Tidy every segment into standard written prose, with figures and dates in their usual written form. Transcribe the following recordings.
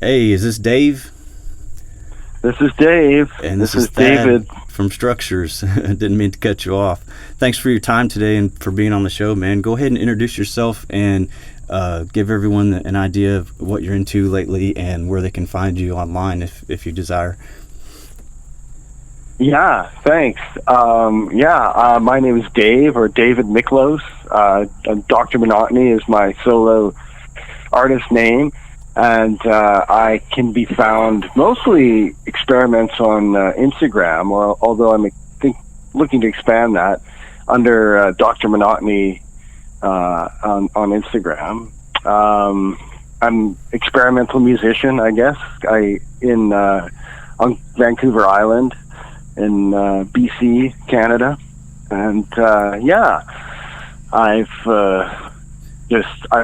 Hey, is this Dave? This is Dave. And this is Thad David. from Structures. Didn't mean to cut you off. Thanks for your time today and for being on the show, man. Go ahead and introduce yourself and give everyone an idea of what you're into lately and where they can find you online if you desire. Yeah, thanks. My name is Dave, or David Miklos. Dr. Monotony is my solo artist name, and I can be found mostly experiments on Instagram, or although I'm looking to expand that under Dr. Monotony on Instagram. I'm experimental musician, I guess. On Vancouver Island in BC, Canada, and I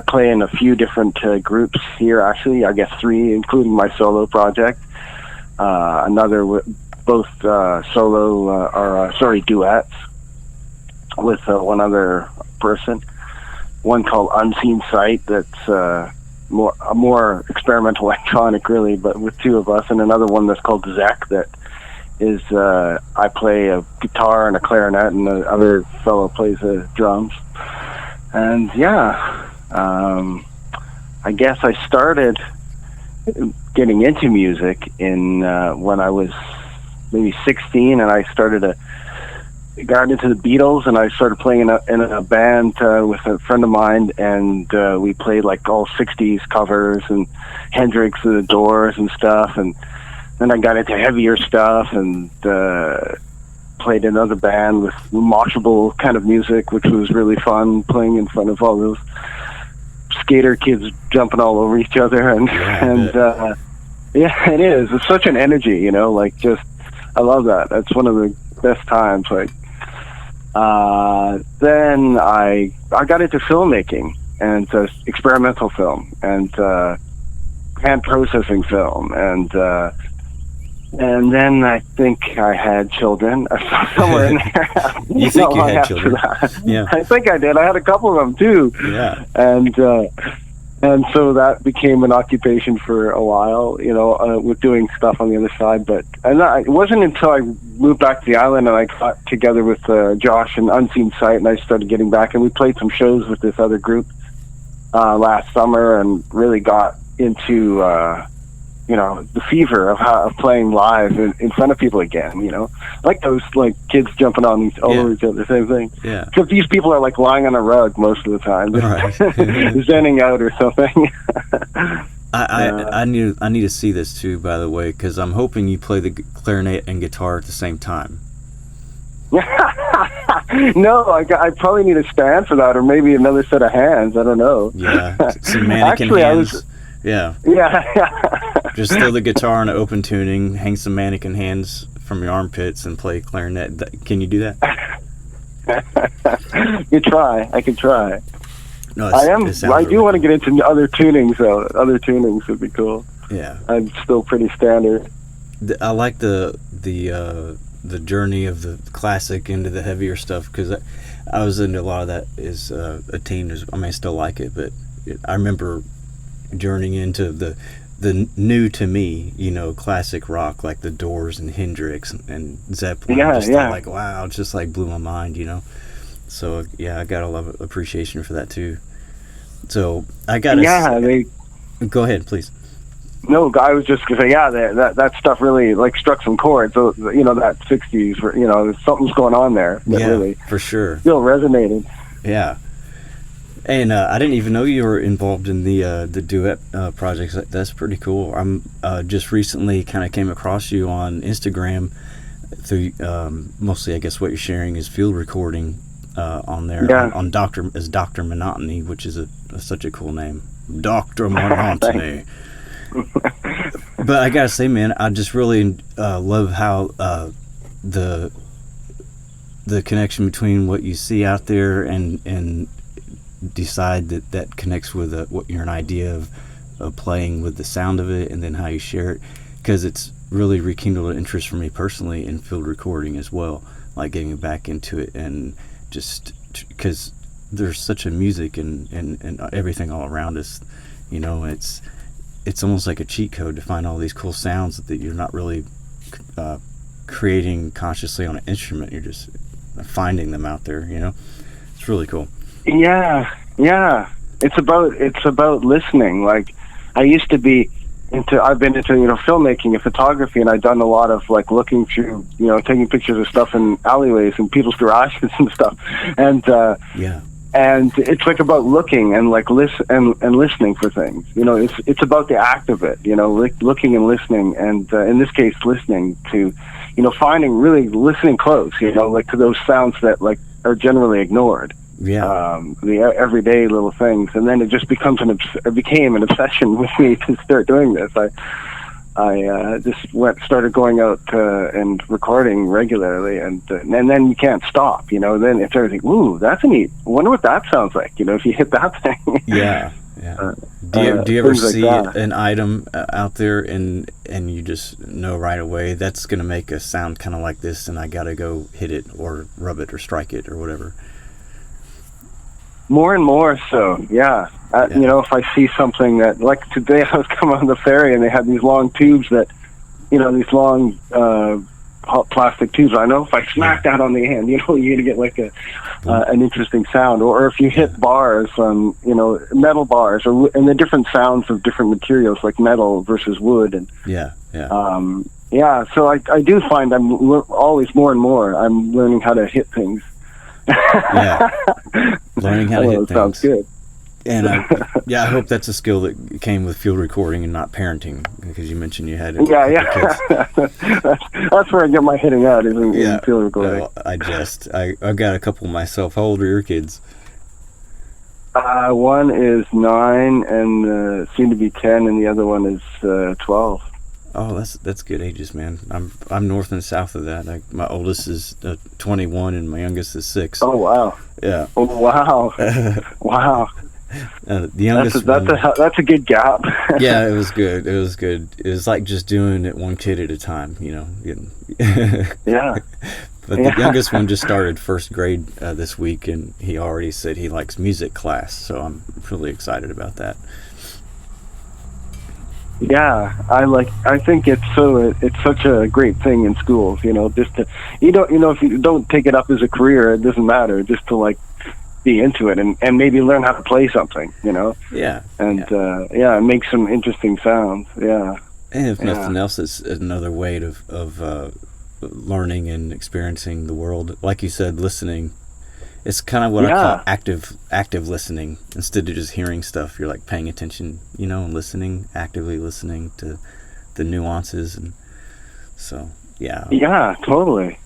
play in a few different groups here. Actually, I guess 3, including my solo project. Both duets with one other person. One called Unseen Sight, that's more experimental electronic, really, but with 2 of us, and another one that's called Zek, that is I play a guitar and a clarinet, and the other fellow plays the drums. And I guess I started getting into music in when I was maybe 16, and I got into the Beatles, and I started playing in a band with a friend of mine, and we played like all 60s covers and Hendrix and the Doors and stuff, and then I got into heavier stuff and played in another band with moshable kind of music, which was really fun, playing in front of all those skater kids jumping all over each other. And it is. It's such an energy, I love that. That's one of the best times. Then I got into filmmaking and experimental film and hand processing film, and then I think I had children somewhere in there. You think you had children? That. Yeah, I think I did. I had a couple of them too. Yeah, and so that became an occupation for a while, with doing stuff on the other side. It wasn't until I moved back to the island and I got together with Josh and Unseen Sight, and I started getting back, and we played some shows with this other group last summer, and really got into the fever of playing live in front of people again, like those kids jumping on over each other, same thing. Yeah. Except these people are lying on a rug most of the time, right. zenning out or something. I need to see this too, by the way, because I'm hoping you play the clarinet and guitar at the same time. No, I probably need a stand for that, or maybe another set of hands. I don't know. Yeah, some mannequin hands. Yeah. Just throw the guitar in an open tuning, hang some mannequin hands from your armpits, and play clarinet. Can you do that? I can try. No, I do want to get into other tunings, though. Other tunings would be cool. Yeah. I'm still pretty standard. I like the journey of the classic into the heavier stuff, because I was into a lot of that as a teen. I still like it, but I remember journeying into the new to me, classic rock, like the Doors and Hendrix and Zeppelin. Like, wow, it just blew my mind, So yeah, I got a lot of appreciation for that too. So I got go ahead, please. No, I was just gonna say, that stuff really struck some chords. So that 60s, where something's going on there. That really, for sure, still resonated. Yeah. And I didn't even know you were involved in the duet projects. That's pretty cool. I'm just recently kind of came across you on Instagram through mostly, I guess, what you're sharing is field recording on there on Dr. Monotony, which is such a cool name, Dr. Monotony. But I gotta say, man, I just really love how the connection between what you see out there and decide that connects with what you're an idea of playing with the sound of it, and then how you share it, because it's really rekindled an interest for me personally in field recording as well, like getting back into it, and just because there's such a music and everything all around us, it's almost like a cheat code to find all these cool sounds that you're not really creating consciously on an instrument. You're just finding them out there, you know. It's really cool. Yeah, yeah. It's about listening. Like, I've been into, filmmaking and photography, and I've done a lot of like looking through, taking pictures of stuff in alleyways and people's garages and stuff. And yeah. And it's like about looking and like and listening for things. It's about the act of it. Looking and listening, and in this case, listening to, really listening close. Like to those sounds that like are generally ignored. Yeah. The everyday little things, and then it just became an obsession with me to start doing this. I just started going out and recording regularly, and then you can't stop. Then it's everything. Ooh, that's neat. I wonder what that sounds like. If you hit that thing. Yeah. Yeah. Do you ever see like an item out there and you just know right away that's going to make a sound kind of like this, and I got to go hit it or rub it or strike it or whatever? More and more so, yeah. If I see something that, like today, I was coming on the ferry and they had these long tubes that, these long hot plastic tubes. I know if I smack that on the end, you're gonna get like an interesting sound. Or if you hit bars on, metal bars, and the different sounds of different materials, like metal versus wood, and So I do find I'm always more and more. I'm learning how to hit things. Yeah, learning how to hit things. Sounds good. And I hope that's a skill that came with field recording and not parenting, because you mentioned you had kids. That's where I get my hitting out, is in field recording. Well, I've got a couple myself. How old are your kids? One is 9 and soon to be 10, and the other one is 12. Oh, that's good ages, man. I'm north and south of that. My oldest is 21 and my youngest is 6. Oh wow! Yeah. Oh wow! Wow. The youngest that's a good gap. Yeah, it was good. It was like just doing it one kid at a time, Yeah. But the youngest one just started first grade this week, and he already said he likes music class, so I'm really excited about that. Yeah, I think it's such a great thing in schools, just to, if you don't take it up as a career, it doesn't matter, just to like be into it and maybe learn how to play something, Yeah. And make some interesting sounds. Yeah. And if nothing else, it's another way of learning and experiencing the world. Like you said, listening. It's kind of what I call active listening. Instead of just hearing stuff, you're like paying attention, and listening, actively listening to the nuances. And so, yeah. Yeah, totally.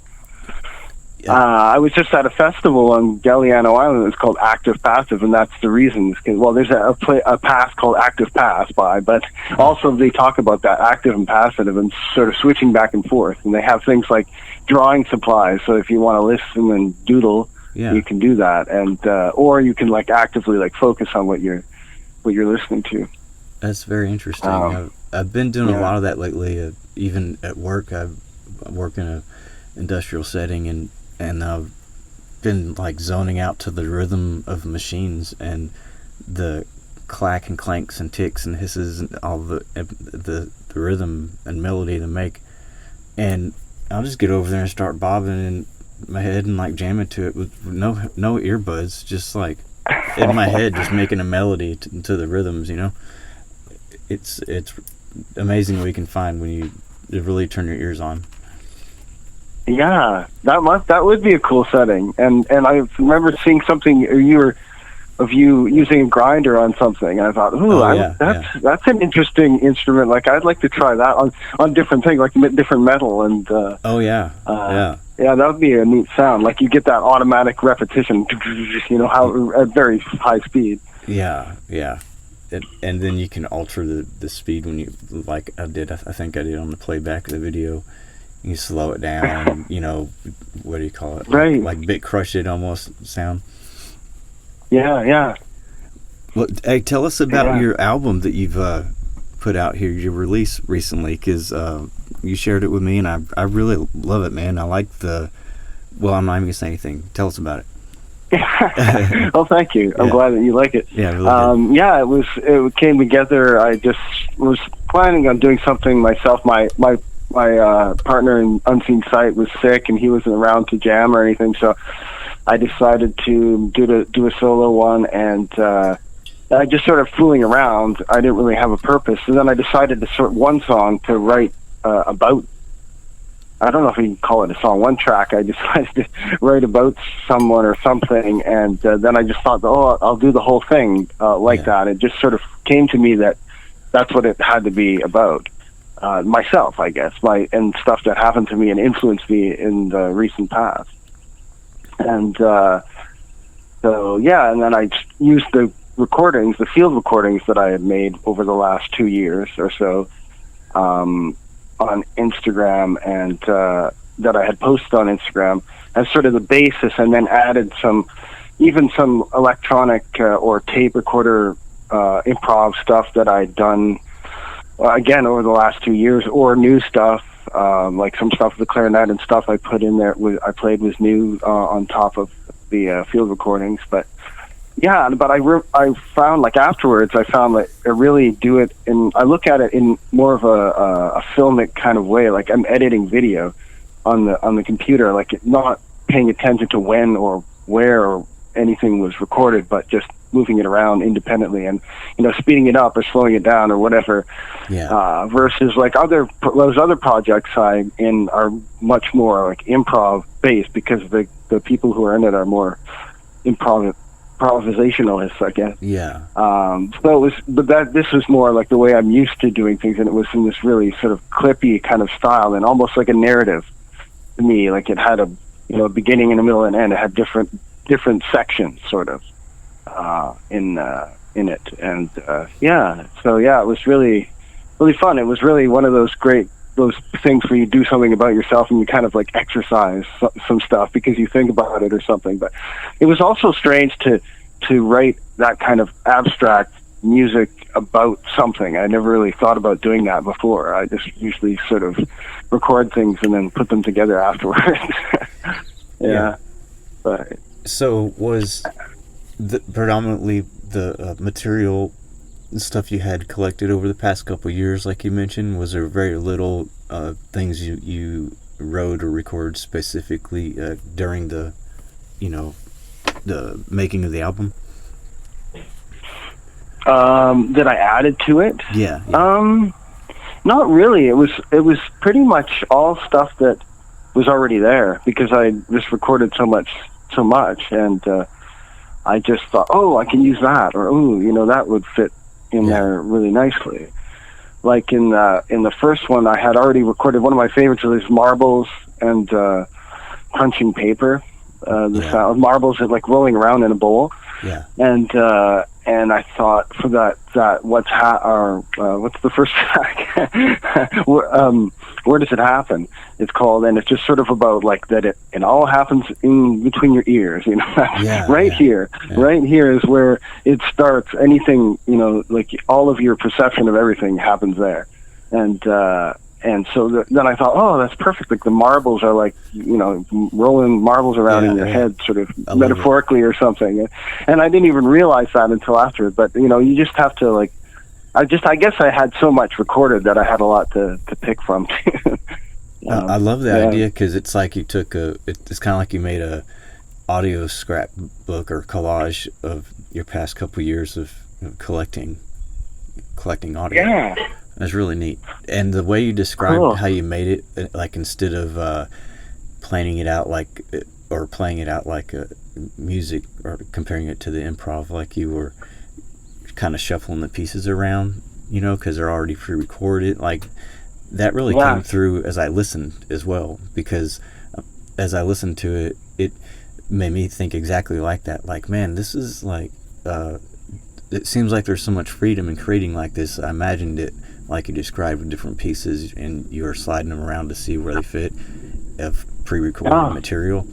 Yeah. I was just at a festival on Galliano Island. It's called Active Passive, and that's the reason. Well, there's a pass called Active Pass by, but also they talk about that active and passive and sort of switching back and forth. And they have things like drawing supplies. So if you want to listen and doodle, you can do that, and or you can like actively like focus on what you're listening to. That's very interesting. I've been doing a lot of that lately. Even at work, I work in a industrial setting, and I've been like zoning out to the rhythm of machines and the clack and clanks and ticks and hisses and all the rhythm and melody they make, and I'll just get over there and start bobbing in my head and like jamming to it with no earbuds, just like in my head, just making a melody to the rhythms. It's amazing what you can find when you really turn your ears on. Yeah, that would be a cool setting. And I remember seeing something of you using a grinder on something, and I thought, that's an interesting instrument. Like I'd like to try that on different things, like different metal and. Yeah, that would be a neat sound. Like you get that automatic repetition, how at very high speed. Yeah. And then you can alter the speed when you, like I think I did on the playback of the video. You slow it down, what do you call it? Right. Like bit crush it almost sound. Yeah. Well, hey, tell us about your album that you've put out here, your release recently, because you shared it with me, and I really love it, man. I like I'm not even going to say anything. Tell us about it. Oh, thank you. I'm glad that you like it. Yeah, really yeah, it came together. I just was planning on doing something myself. My partner in Unseen Sight was sick, and he wasn't around to jam or anything, so I decided to do a solo one, and I just sort of fooling around. I didn't really have a purpose, and then I decided to sort one song to write about. I don't know if you can call it a song, one track. I decided to write about someone or something, and then I just thought, oh, I'll do the whole thing like that. It just sort of came to me that that's what it had to be about. Myself, I guess, and stuff that happened to me and influenced me in the recent past. And so, yeah, and then I used the field recordings that I had made over the last 2 years or so, on Instagram, and that I had posted on Instagram as sort of the basis, and then added some electronic or tape recorder improv stuff that I'd done again over the last 2 years, or new stuff, like some stuff with the clarinet and stuff I put in there. I played was new on top of the field recordings, but. Yeah, but I found, like, afterwards, I found that I really do it I look at it in more of a filmic kind of way, like I'm editing video on the computer, like not paying attention to when or where or anything was recorded, but just moving it around independently and, speeding it up or slowing it down or whatever. Yeah. Versus like those other projects I'm in are much more like improv based, because the people who are in it are more improvisationalists, I guess. Yeah. So it was, but this was more like the way I'm used to doing things, and it was in this really sort of clippy kind of style, and almost like a narrative to me. Like it had a beginning and a middle and end. It had different sections, sort of, in it, and So yeah, it was really fun. It was really one of those things where you do something about yourself and you kind of like exercise some stuff because you think about it or something. But it was also strange to write that kind of abstract music about something. I never really thought about doing that before. I just usually sort of record things and then put them together afterwards. Yeah. But so was predominantly the material stuff you had collected over the past couple of years, like you mentioned, was there very little things you wrote or recorded specifically during the making of the album? That I added to it? Yeah. Not really. It was pretty much all stuff that was already there, because I just recorded so much, and I just thought, oh, I can use that, or oh, that would fit in there really nicely. Like in the first one, I had already recorded one of my favorites was marbles and crunching paper. The sound of marbles are like rolling around in a bowl. Yeah. And I thought for that what's the first track? Where does it happen? It's called, and it's just sort of about like that it all happens in between your ears, here. Right here is where it starts. Anything, like all of your perception of everything happens there. And so then I thought, oh, that's perfect. Like the marbles are like, rolling marbles around in your head, sort of metaphorically or something. And I didn't even realize that until after. But, you just have to like, I guess I had so much recorded that I had a lot to pick from. I love the idea, because it's like you took it's kind of like you made a audio scrapbook or collage of your past couple years of collecting audio. Yeah. That's really neat. And the way you described how you made it, like instead of planning it out like, or playing it out like music, or comparing it to the improv, like you were kind of shuffling the pieces around, because they're already pre-recorded. Like that really came through as I listened as well, because as I listened to it, it made me think exactly like that. Like, man, this is like, it seems like there's so much freedom in creating like this. I imagined it like you described, with different pieces, and you were sliding them around to see where they fit of pre-recorded material.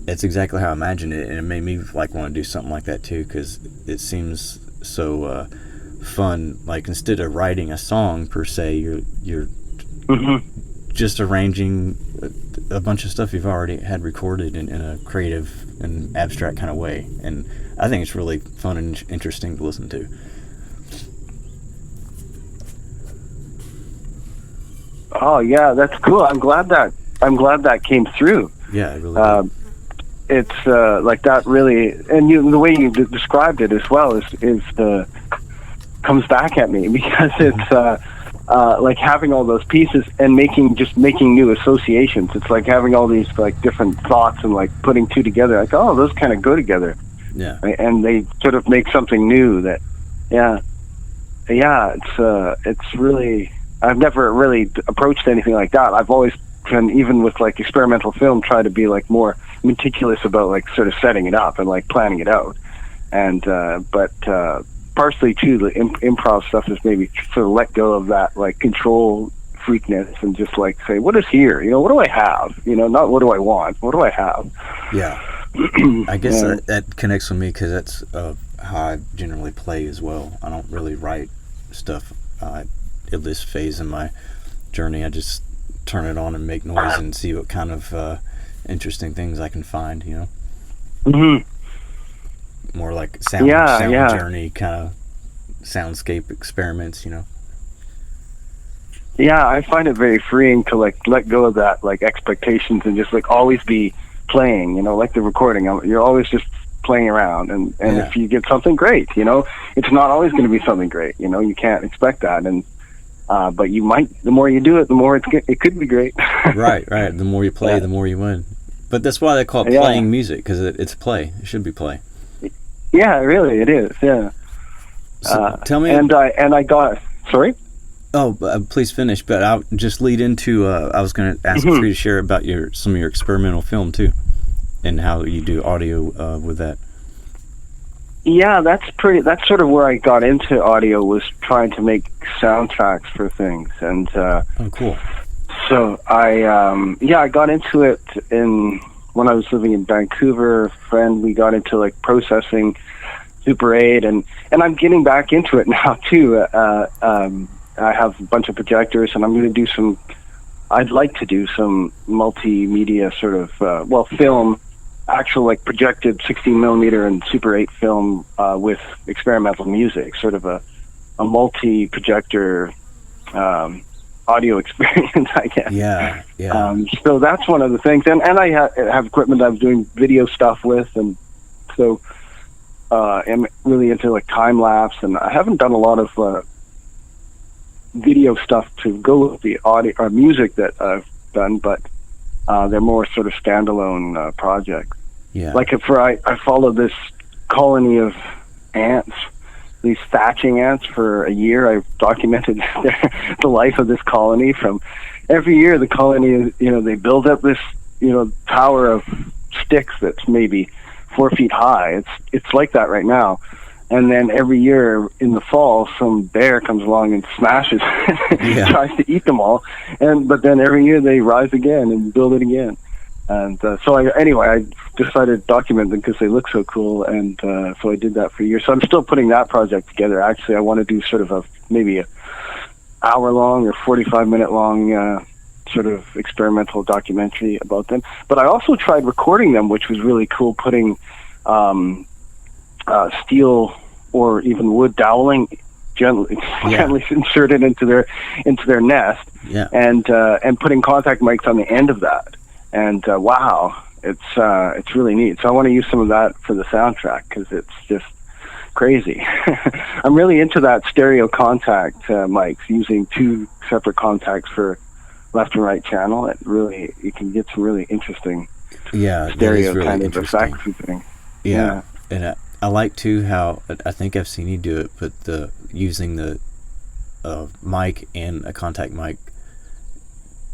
It's exactly how I imagined it, and it made me like want to do something like that too, because it seems so fun. Like instead of writing a song per se, you're just arranging a bunch of stuff you've already had recorded in a creative and abstract kind of way, and I think it's really fun and interesting to listen to. Oh yeah, that's cool. I'm glad that came through. Yeah, it really. It's like that really, and the way you described it as well is comes back at me because it's like having all those pieces and making new associations. It's like having all these like different thoughts and like putting two together. Like, oh, those kind of go together. Yeah. And they sort of make something new. That, yeah. It's really. I've never really approached anything like that. I've always been, even with like experimental film, try to be like more meticulous about like sort of setting it up and like planning it out. And but partially too, the improv stuff is maybe sort of let go of that like control freakness and just like say, what is here? You know, what do I have? You know, not what do I want? What do I have? Yeah. I guess that connects with me because that's how I generally play as well. I don't really write stuff at this phase in my journey. I just turn it on and make noise and see what kind of interesting things I can find, you know? Mm-hmm. More like sound journey, kind of soundscape experiments, you know? Yeah, I find it very freeing to like let go of that like expectations and just like always be playing, you know, like the recording. You're always just playing around, and if you get something great, you know, it's not always going to be something great, you know, you can't expect that, and but you might, the more you do it, the more it could be great. right. The more you play, the more you win. But that's why they call it playing music, because it's play. It should be play. Yeah, really, it is. Yeah. So tell me. And I got. Sorry. Oh, please finish. But I'll just lead into. I was going to ask for you to share about some of your experimental film too, and how you do audio with that. Yeah, that's sort of where I got into audio, was trying to make soundtracks for things, and oh, cool. So I got into it when I was living in Vancouver. We got into like processing Super 8, and I'm getting back into it now too. I have a bunch of projectors, and I'm going to do I'd like to do some multimedia sort of film. Actual like projected 16 millimeter and Super 8 film with experimental music, sort of a multi-projector audio experience, I guess. Yeah. So that's one of the things, and I have equipment I'm doing video stuff with, and so I'm really into like time lapse, and I haven't done a lot of video stuff to go with the audio or music that I've done, but they're more sort of standalone projects. Yeah. Like I followed this colony of ants, these thatching ants, for a year. I documented the life of this colony. From every year, the colony is, you know, they build up this, you know, tower of sticks that's maybe 4 feet high. It's like that right now. And then every year in the fall, some bear comes along and smashes, tries to eat them all. But then every year they rise again and build it again. And so I decided to document them because they look so cool. And so I did that for a year. So I'm still putting that project together. Actually, I want to do sort of maybe an hour-long or 45-minute long sort of experimental documentary about them. But I also tried recording them, which was really cool, putting steel or even wood doweling gently inserted into their nest, and putting contact mics on the end of that, and wow, it's really neat. So I want to use some of that for the soundtrack because it's just crazy. I'm really into that stereo contact mics, using two separate contacts for left and right channel. You can get some really interesting stereo really kind of effects and things. Yeah. And I like too how I think I've seen you do it, but using the mic and a contact mic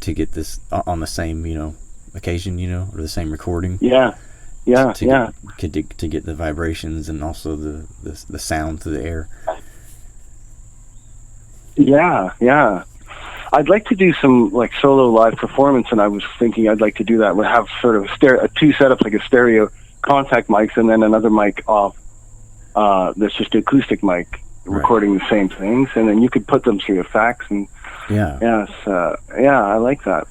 to get this on the same, you know, occasion, you know, or the same recording. To get the vibrations and also the sound through the air. Yeah. I'd like to do some like solo live performance, and I was thinking I'd like to do that. We'll have sort of two setups, like a stereo contact mics and then another mic off that's just an acoustic mic recording the same things, and then you could put them through a fax. And I like that.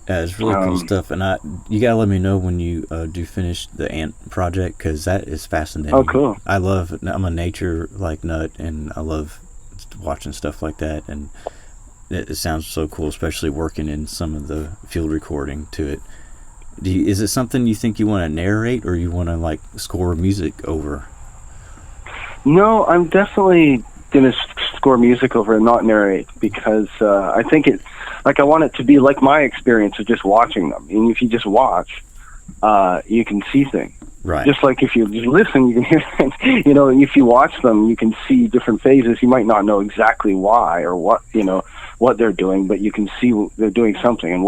Yeah, it's really cool stuff, and you gotta let me know when you do finish the ant project, because that is Oh, fascinating. cool. I love. I'm a nature like nut, and I love watching stuff like that, and it sounds so cool, especially working in some of the field recording to it. Is it something you think you want to narrate, or you want to like score music over? No, I'm definitely gonna score music over and not narrate, because I think I want it to be like my experience of just watching them. And if you just watch, you can see things. Right. Just like if you just listen, you can hear things. And if you watch them, you can see different phases. You might not know exactly why or what they're doing, but you can see they're doing something.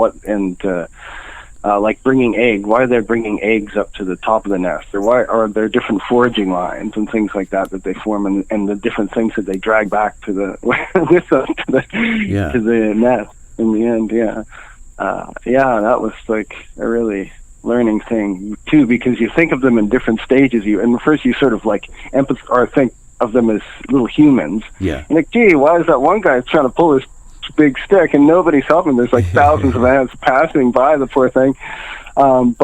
Like bringing egg. Why are they bringing eggs up to the top of the nest? Or why are there different foraging lines and things like that they form, and the different things that they drag back to the with them to the nest in the end? Yeah, that was like a really learning thing too, because you think of them in different stages. And first you sort of like or think of them as little humans. Yeah. And like, gee, why is that one guy trying to pull this big stick and nobody's helping? There's like thousands of ants passing by the poor thing. And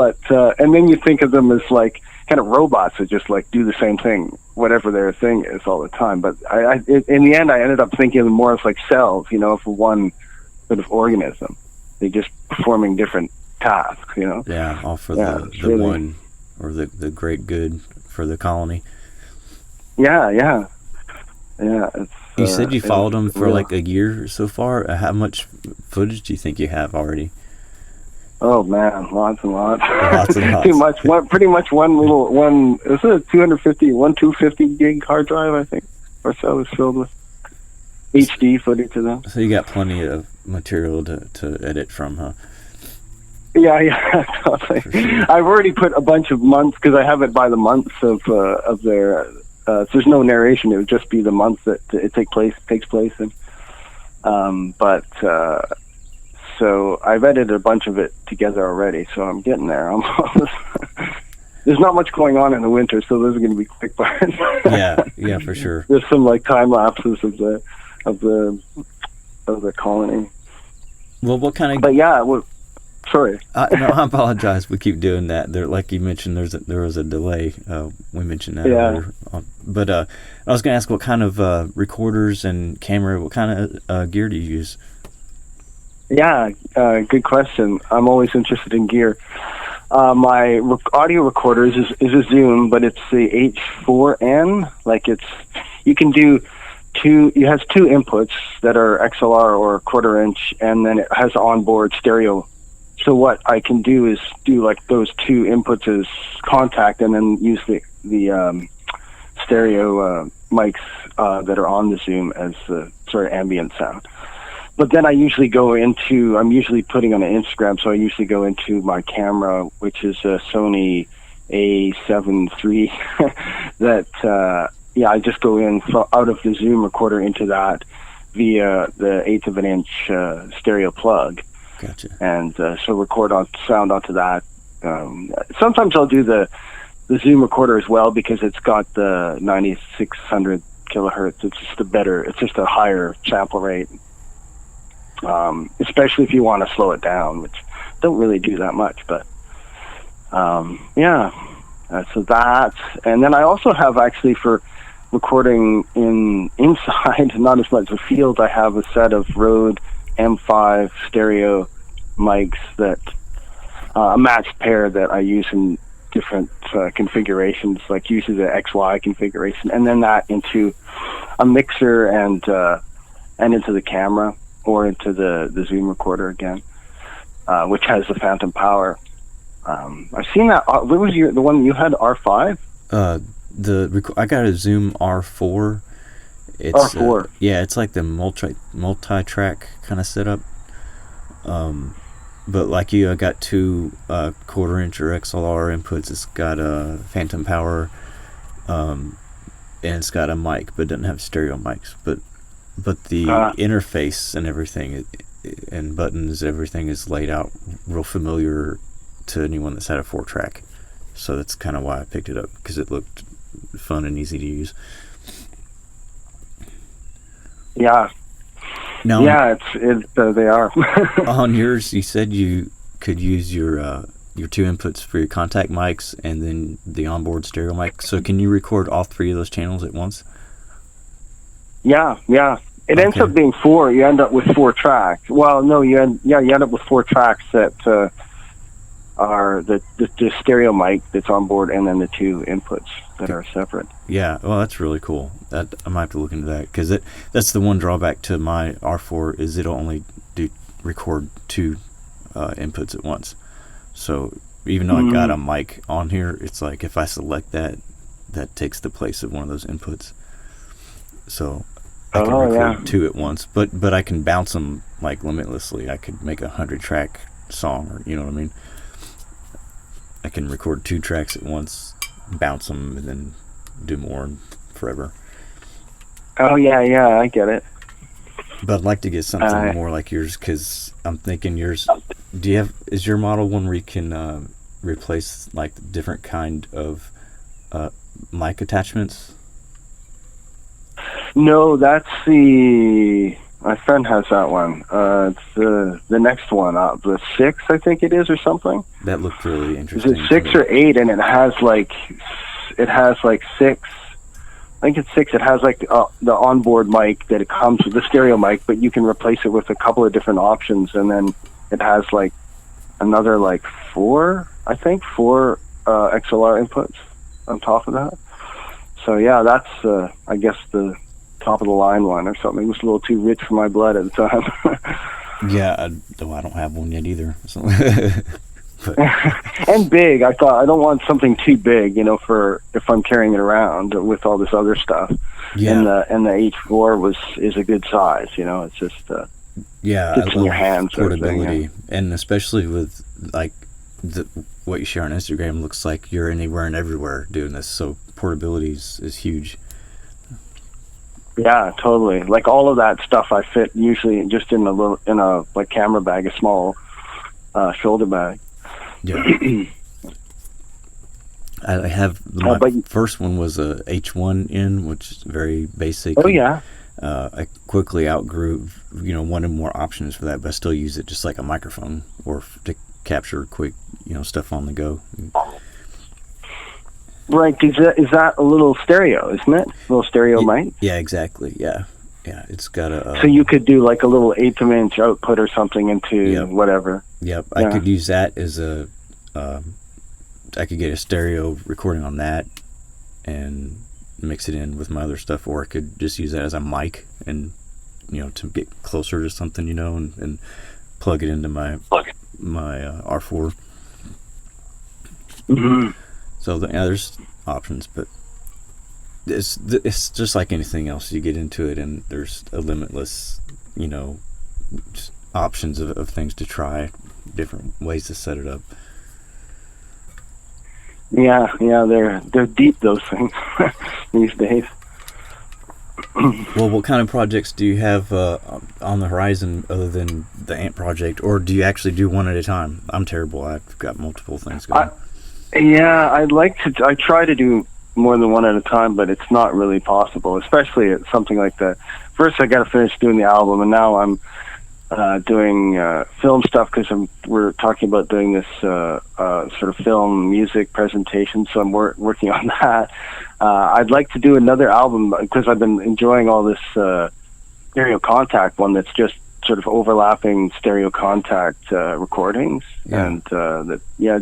then you think of them as like kind of robots that just like do the same thing, whatever their thing is, all the time. But in the end, I ended up thinking of them more as like cells, for one sort of organism. They're just performing different tasks, Yeah, all for the really, one, or the great good for the colony. Yeah. It's, You said you followed them for real. like a year so far. How much footage do you think you have already? Oh man, lots and lots. Lots and lots. Too much. Pretty much one. Is it a 250 gig hard drive? I think, or so, is filled with HD footage of them. So you got plenty of material to edit from, huh? Yeah, totally. Sure. I've already put a bunch of months, because I have it by the months of their. So there's no narration; it would just be the month that it takes place in. So I've edited a bunch of it together already, so I'm getting there. There's not much going on in the winter, so those are going to be quick parts. yeah, for sure. There's some like time lapses of the colony. Well, what kind of? But yeah, sorry. No, I apologize. We keep doing that. There, like you mentioned, there was a delay. We mentioned that earlier. But I was going to ask, what kind of recorders and camera? What kind of gear do you use? Yeah, good question. I'm always interested in gear. My audio recorders is a Zoom, but it's the H4n. Like you can do it has two inputs that are XLR or quarter inch, and then it has onboard stereo. So what I can do is do like those two inputs as contact, and then use the stereo mics that are on the Zoom as the sort of ambient sound. But then I'm usually putting on an Instagram, so I usually go into my camera, which is a Sony A7 III, that, I just go in out of the Zoom recorder into that via the 1/8 of an inch stereo plug. Gotcha. And so record sound onto that. Sometimes I'll do the Zoom recorder as well, because it's got the 9600 kilohertz. It's just a higher sample rate. Especially if you want to slow it down, which don't really do that much, but so that. And then I also have, actually, for recording inside, not as much a field, I have a set of Rode M5 stereo mics that a matched pair that I use in different configurations, like usually the XY configuration, and then that into a mixer and into the camera, or into the Zoom recorder again, which has the phantom power. I've seen that. What was the one you had, R5? I got a Zoom R4. It's R4. It's like the multi-track kind of setup. But like I got two quarter inch or XLR inputs. It's got a phantom power, and it's got a mic, but it doesn't have stereo mics. But the interface and everything, and buttons, everything is laid out real familiar to anyone that's had a 4-track. So that's kind of why I picked it up, because it looked fun and easy to use. Yeah. Now, they are. On yours, you said you could use your two inputs for your contact mics and then the onboard stereo mic. So can you record all three of those channels at once? Yeah. It ends up being 4. You end up with 4 tracks. Well, no, you end up with 4 tracks that are the stereo mic that's on board, and then the 2 inputs that are separate. Yeah, well, that's really cool. That I might have to look into that, because that's the one drawback to my R4 is it'll only record 2 inputs at once. So even though I got a mic on here, it's like if I select that takes the place of one of those inputs. So I can record 2 at once, but I can bounce them like limitlessly. I could make a 100-track song, or you know what I mean. I can record 2 tracks at once, bounce them, and then do more and forever. Oh yeah, I get it. But I'd like to get something more like yours, because I'm thinking yours. Is your model one where you can replace like different kind of mic attachments? No, that's my friend has that one. It's the next one up, the 6, I think it is, or something. That looked really interesting. Is it 6 or 8? And it has like 6. I think it's 6. It has like the onboard mic that it comes with, the stereo mic, but you can replace it with a couple of different options, and then it has like another like 4 XLR inputs on top of that. So yeah, that's I guess the top of the line one or something. It was a little too rich for my blood at the time. Yeah, though I don't have one yet either. So. And big. I thought I don't want something too big, for if I'm carrying it around with all this other stuff. Yeah. And the H4 is a good size. It's just it's in your hands. Portability, and especially with like what you share on Instagram looks like you're anywhere and everywhere doing this. So portability is huge. Yeah, totally. Like all of that stuff, I fit usually just in a like camera bag, a small shoulder bag. Yeah. I have my first one was a H1N, which is very basic. Oh yeah. I quickly outgrew, wanted more options for that, but I still use it just like a microphone or to capture quick, stuff on the go. Right, is that a little stereo, isn't it? A little stereo mic? Yeah, exactly. Yeah, it's got a... so you could do like a little 1/8 output or something into whatever. Yep, yeah. I could use that as I could get a stereo recording on that and mix it in with my other stuff, or I could just use that as a mic and, to get closer to something, and plug it into my R4. Mm-hmm. So there's options, but it's just like anything else. You get into it, and there's a limitless, just options of things to try, different ways to set it up. Yeah, they're deep, those things these days. Well, what kind of projects do you have on the horizon other than the AMP project, or do you actually do one at a time? I'm terrible. I've got multiple things going. I try to do more than one at a time, but it's not really possible, especially at something like that. First, I got to finish doing the album, and now I'm doing film stuff because we're talking about doing this sort of film music presentation, so I'm working on that. I'd like to do another album because I've been enjoying all this stereo contact one that's just sort of overlapping stereo contact recordings, and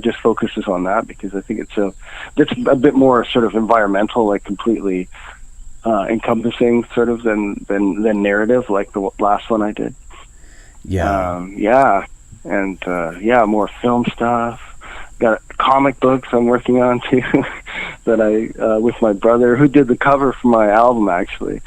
just focuses on that because I think it's a bit more sort of environmental, like completely encompassing sort of than narrative, like the last one I did. More film stuff. Got comic books I'm working on too that I with my brother, who did the cover for my album actually.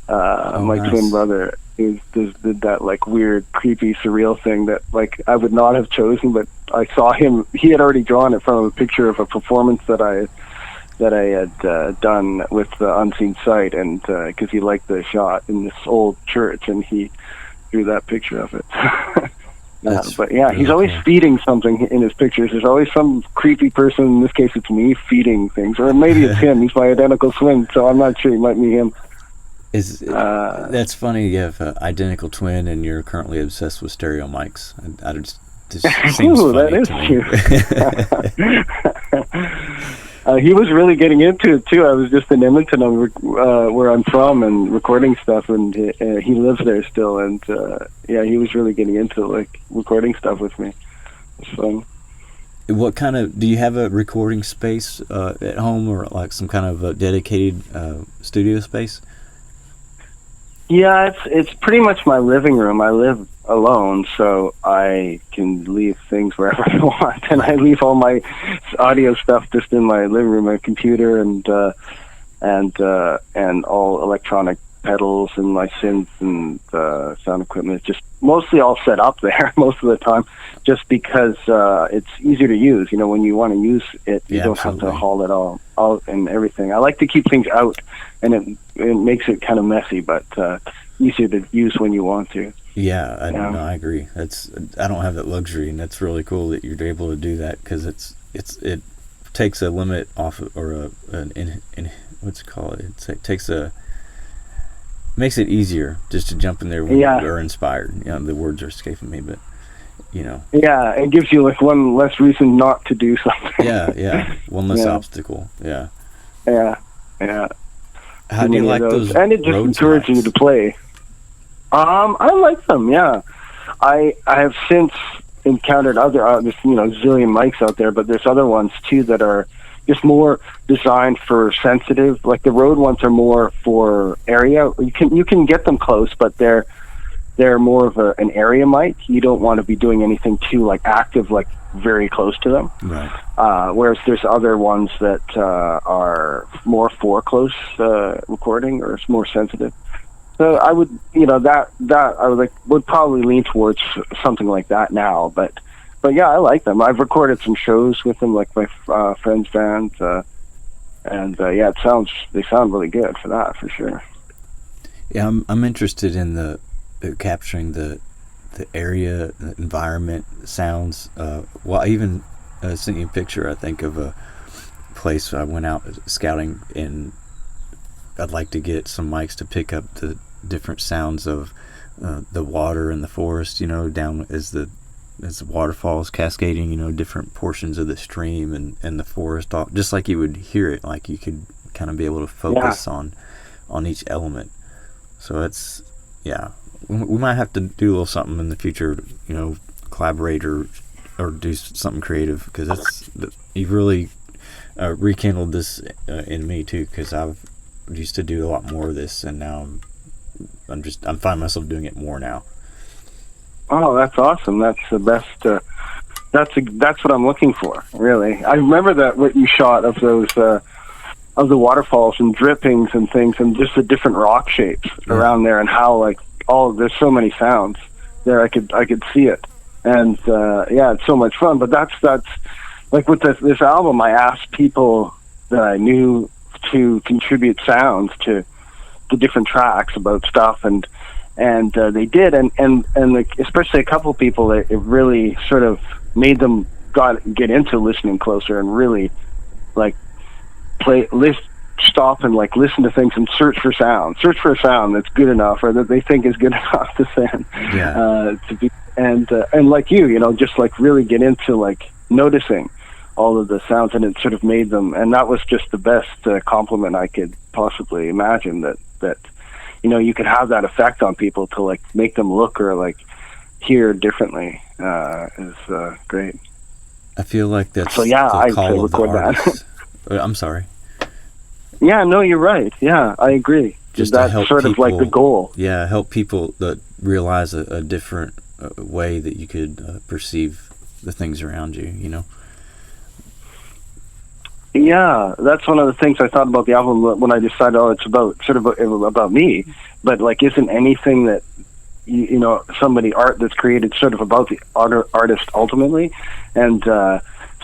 Nice. Twin brother did that like weird, creepy, surreal thing that like I would not have chosen, but I saw him. He had already drawn it from a picture of a performance that I had done with the Unseen Sight, and because he liked the shot in this old church, and he drew that picture of it. But yeah, he's always feeding something in his pictures. There's always some creepy person. In this case, it's me feeding things, or maybe it's him. He's my identical twin, so I'm not sure. It might be him. That's funny. You have an identical twin, and you're currently obsessed with stereo mics. I just This seems Ooh, funny that is to true. He was really getting into it too. I was just in Edmonton, where I'm from, and recording stuff, and he lives there still. And yeah, he was really getting into like recording stuff with me. It's fun. What kind of, do you have a recording space at home, or like some kind of a dedicated studio space? Yeah, it's pretty much my living room. I live alone, so I can leave things wherever I want, and I leave all my audio stuff just in my living room, my computer, and all electronic pedals and my synth and sound equipment. It's just mostly all set up there most of the time, just because it's easier to use. You know, when you want to use it, you don't have to haul it all out and everything. I like to keep things out, and it makes it kind of messy, but easier to use when you want to. Yeah, I agree. I don't have that luxury, and that's really cool that you're able to do that, because it takes a limit off, or what's it called? Makes it easier just to jump in there when you're inspired. You know, the words are escaping me, but you know. Yeah, it gives you like one less reason not to do something. Yeah, one less obstacle. Yeah. How do you like those? And it just encourages you to play. I like them. Yeah, I have since encountered other, there's zillion mics out there, but there's other ones too that are just more designed for sensitive. Like the Rode ones are more for area. You can get them close, but they're more of an area mic. You don't want to be doing anything too like active, like very close to them. Right. Whereas there's other ones that are more for close recording, or it's more sensitive. So I would, would probably lean towards something like that now. But yeah, I like them. I've recorded some shows with them, like my friend's band, and yeah, they sound really good for that, for sure. Yeah, I'm interested in the capturing the area, the environment, sounds. Well, I even sent you a picture, I think, of a place I went out scouting, and I'd like to get some mics to pick up the different sounds of the water in the forest, down as the waterfalls cascading, different portions of the stream and the forest, all, just like you would hear it, like you could kind of be able to focus on each element. So it's, we might have to do a little something in the future, collaborate or do something creative, because you've really rekindled this in me too, because I've used to do a lot more of this, and now I'm finding myself doing it more now. Oh, that's awesome. That's the best. That's what I'm looking for, really. I remember that what you shot of those of the waterfalls and drippings and things, and just the different rock shapes around there, and how there's so many sounds there. I could see it, and it's so much fun. But that's like with this album, I asked people that I knew to contribute sounds to the different tracks about stuff, and they did, and like, especially a couple people, it really sort of made them get into listening closer, and really like stop and like listen to things and search for a sound that's good enough, or that they think is good enough to send to be, and like just like really get into like noticing all of the sounds, and it sort of made them, and that was just the best compliment I could possibly imagine, that you could have that effect on people, to like make them look or like hear differently, is great. I feel like that's so. Yeah, I could record that. I'm sorry. Yeah, no, you're right. Yeah, I agree. Just that's to help sort people, of like the goal. Yeah, help people that realize a different way that you could perceive the things around you. Yeah, that's one of the things I thought about the album when I decided, it's about me. But like, isn't anything that somebody that's created sort of about the artist ultimately? And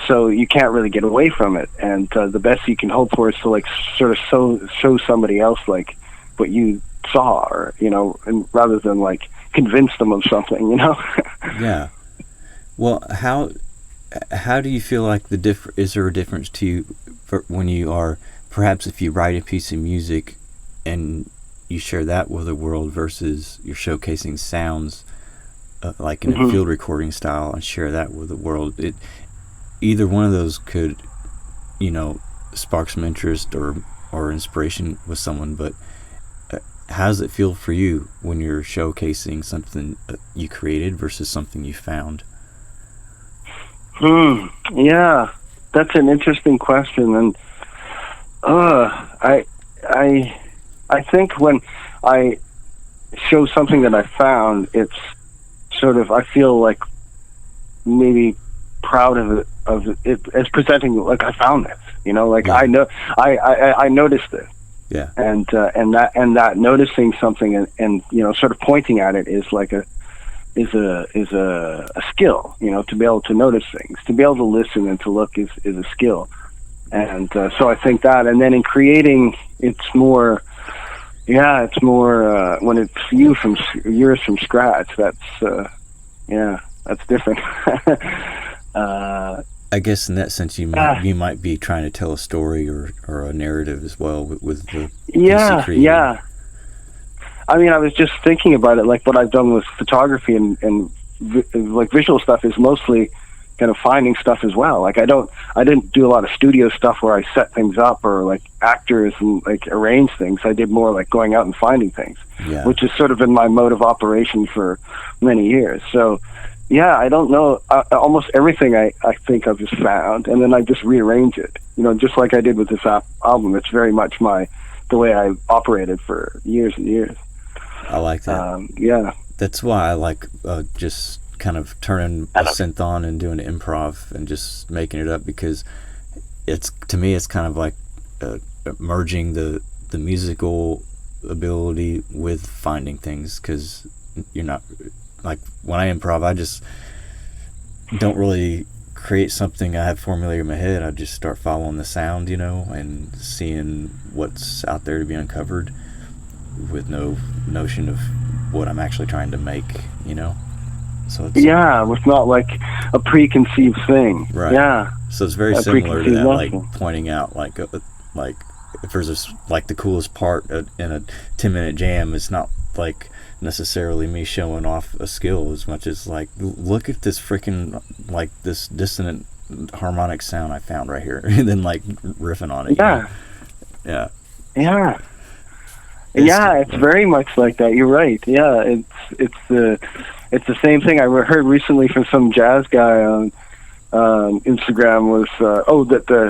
so you can't really get away from it. And the best you can hope for is to like sort of show somebody else like what you saw, or and rather than like convince them of something. Yeah. Well, how do you feel like is there a difference to you when you are, perhaps if you write a piece of music and you share that with the world, versus you're showcasing sounds like in a field recording style, and share that with the world. Either one of those could, spark some interest or inspiration with someone. But how does it feel for you when you're showcasing something you created versus something you found? Yeah, that's an interesting question, and I think when I show something that I found, it's sort of, I feel like maybe proud of it as presenting, like, I found this, like, yeah. I noticed it. Yeah. And that noticing something and sort of pointing at it is like a skill, to be able to notice things, to be able to listen and to look is a skill. And so I think that, and then in creating, it's more when it's yours from scratch. That's different. I guess in that sense, you might be trying to tell a story or a narrative as well with the yeah. I mean, I was just thinking about it, like what I've done with photography and like visual stuff is mostly kind of finding stuff as well. Like I didn't do a lot of studio stuff where I set things up or like actors and like arrange things. I did more like going out and finding things, which has sort of been my mode of operation for many years. So yeah, I don't know. Almost everything I think I've just found, and then I just rearrange it. Just like I did with this album. It's very much the way I operated for years and years. I like that. Yeah. That's why I like just kind of turning a synth on and doing improv and just making it up, because to me it's kind of like merging the musical ability with finding things, because you're not like, when I improv, I just don't really create something I have formulated in my head. I just start following the sound, and seeing what's out there to be uncovered with no notion of what I'm actually trying to make, So it's, with not like a preconceived thing. Right. Yeah. So it's very similar to that, like pointing out like if there's like the coolest part in a 10-minute jam, it's not like necessarily me showing off a skill as much as like, look at this freaking like this dissonant harmonic sound I found right here, and then like riffing on it. Yeah. It's very much like that. You're right. Yeah, it's the same thing I heard recently from some jazz guy on Instagram was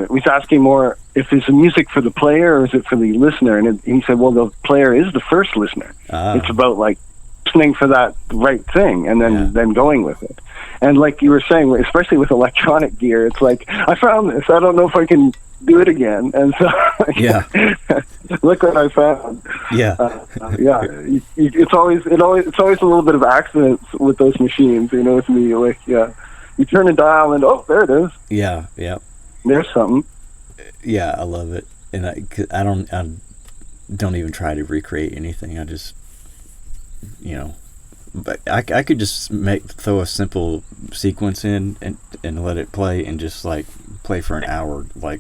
was asking more if it's music for the player or is it for the listener, and he said, well, the player is the first listener. It's about like listening for that right thing and then going with it. And like you were saying, especially with electronic gear, it's like, I found this, I don't know if I can do it again, and so look what I found. It's always a little bit of accidents with those machines, with me, like you turn a dial and there it is. There's something. I love it. And I don't even try to recreate anything. I just but I could just throw a simple sequence in and let it play, and just like play for an hour, like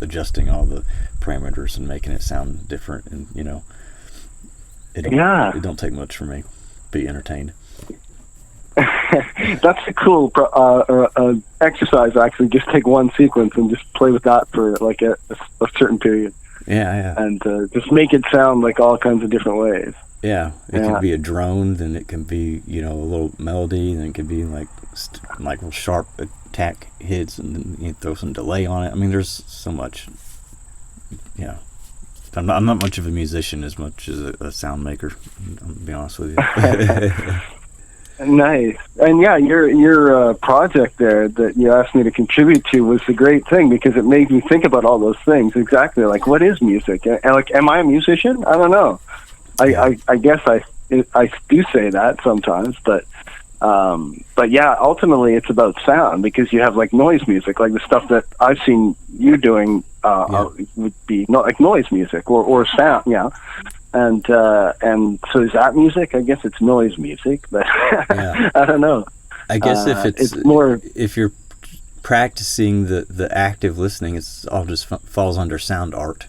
adjusting all the parameters and making it sound different, and it don't take much for me. Be entertained. That's a cool exercise, actually. Just take one sequence and just play with that for like a certain period. And just make it sound like all kinds of different ways. It could be a drone, then it can be a little melody, then it could be like real sharp attack hits, and then you throw some delay on it. I mean, there's so much. I'm not much of a musician as much as a sound maker, I'll be honest with you. Nice. And your project there that you asked me to contribute to was a great thing, because it made me think about all those things. Exactly, like, what is music? And like, am I a musician? I don't know. I guess I do say that sometimes, but ultimately it's about sound, because you have like noise music, like the stuff that I've seen you doing would be not like noise music or sound, and so is that music? I guess it's noise music, but I don't know. I guess if it's more, if you're practicing the active listening, it's all just falls under sound art,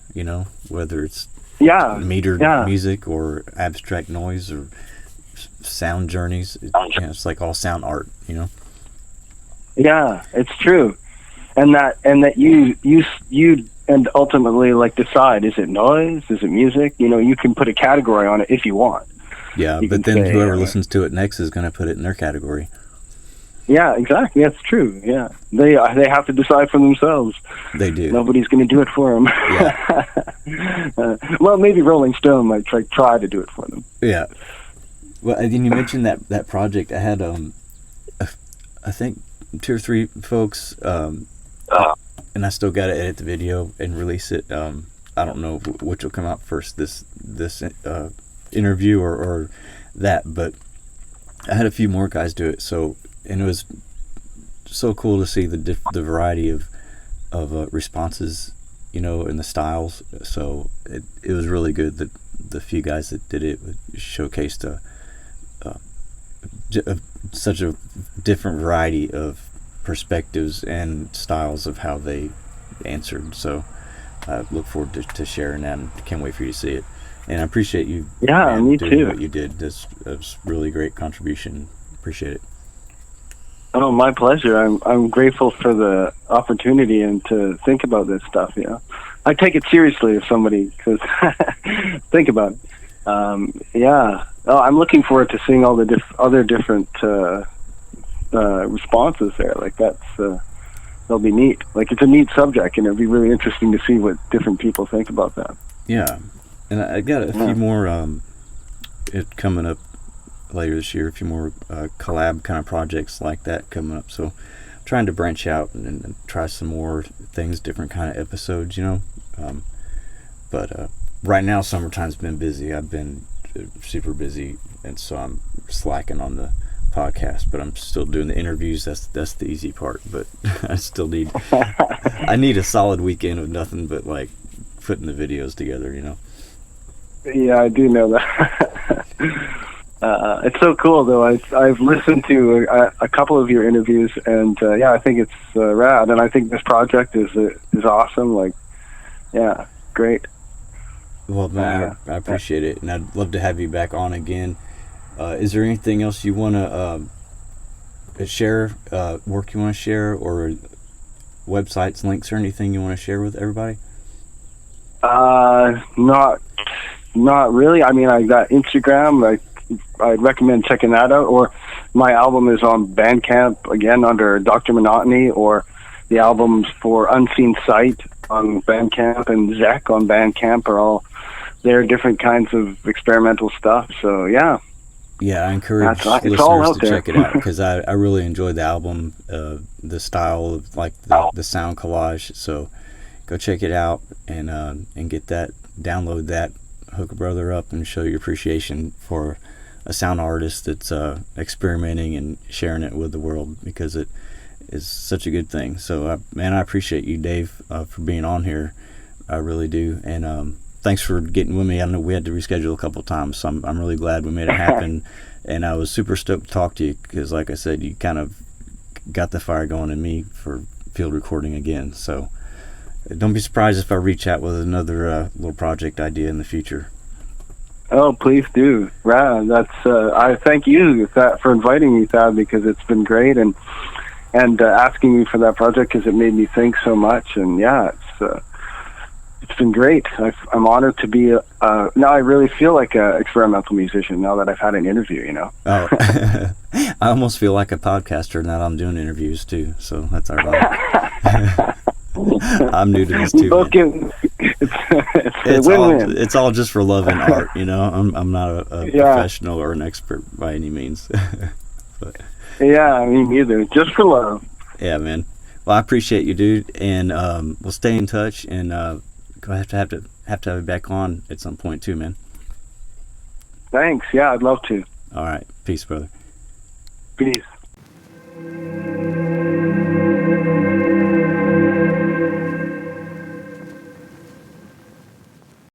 whether it's metered music or abstract noise or sound journeys. It's like all sound art, you know. Yeah, it's true. And that you and ultimately like decide, is it noise, is it music? You know, you can put a category on it if you want. Yeah, You but can then say, whoever listens to it next is going to put it in their category. yeah, exactly. That's true. Yeah, they have to decide for themselves. They do. Nobody's going to do it for them. Yeah. Well, maybe Rolling Stone might try to do it for them. Yeah. Well, and you mentioned that project. I had I think 2 or 3 folks, and I still got to edit the video and release it. I don't know which will come out first, this interview or that, but I had a few more guys do it. So, and it was so cool to see the variety of responses, you know, and the styles. So it was really good that the few guys that did it showcased such a different variety of perspectives and styles of how they answered. So I look forward to sharing that, and can't wait for you to see it. And I appreciate you. Yeah, me doing too. What you did. This was really great contribution. Appreciate it. Oh, my pleasure. I'm grateful for the opportunity and to think about this stuff. You know, I take it seriously if somebody could think about it. Yeah. Oh, I'm looking forward to seeing all the other different responses there. Like that'll be neat. Like it's a neat subject, and it'll be really interesting to see what different people think about that. Yeah, and I got a few more coming up later this year. A few more collab kind of projects like that coming up. So, trying to branch out and try some more things, different kind of episodes, you know. But right now, summertime's been busy. I've been super busy, and so I'm slacking on the podcast, but I'm still doing the interviews. That's the easy part, but I still need I need a solid weekend of nothing but like putting the videos together, you know. Yeah, I do know that. It's so cool though. I've listened to a couple of your interviews, and yeah, I think it's rad, and I think this project is awesome. Like, yeah, great. Well, man, I appreciate it, and I'd love to have you back on again. Is there anything else you want to share, work you want to share, or websites, links, or anything you want to share with everybody? Not really. I mean, I got Instagram. I'd recommend checking that out. Or my album is on Bandcamp, again, under Dr. Monotony, or the albums for Unseen Sight on Bandcamp and Zek on Bandcamp are all there, different kinds of experimental stuff. So, yeah. Yeah, I encourage listeners to check it out, because I really enjoyed the album, the style of like the sound collage. So go check it out and get that, download that, hook a brother up, and show your appreciation for a sound artist that's experimenting and sharing it with the world, because it is such a good thing. So man, I appreciate you, Dave, for being on here. I really do. And thanks for getting with me. I know we had to reschedule a couple of times, so I'm really glad we made it happen. And I was super stoked to talk to you, because like I said, you kind of got the fire going in me for field recording again. So don't be surprised if I reach out with another little project idea in the future. Oh, please do. Right. That's I thank you for inviting me, Thad, because it's been great, and asking me for that project, because it made me think so much. And yeah, it's been great. I'm honored to be now I really feel like an experimental musician now that I've had an interview, you know. Oh, I almost feel like a podcaster now that I'm doing interviews too, so that's ironic. I'm new to this too. It's all just for love and art, you know. I'm not a professional or an expert by any means. But yeah, me neither. Just for love. Yeah, man. Well, I appreciate you, dude, and we'll stay in touch, and have to have you back on at some point too, man. Thanks. Yeah, I'd love to. All right. Peace, brother. Peace.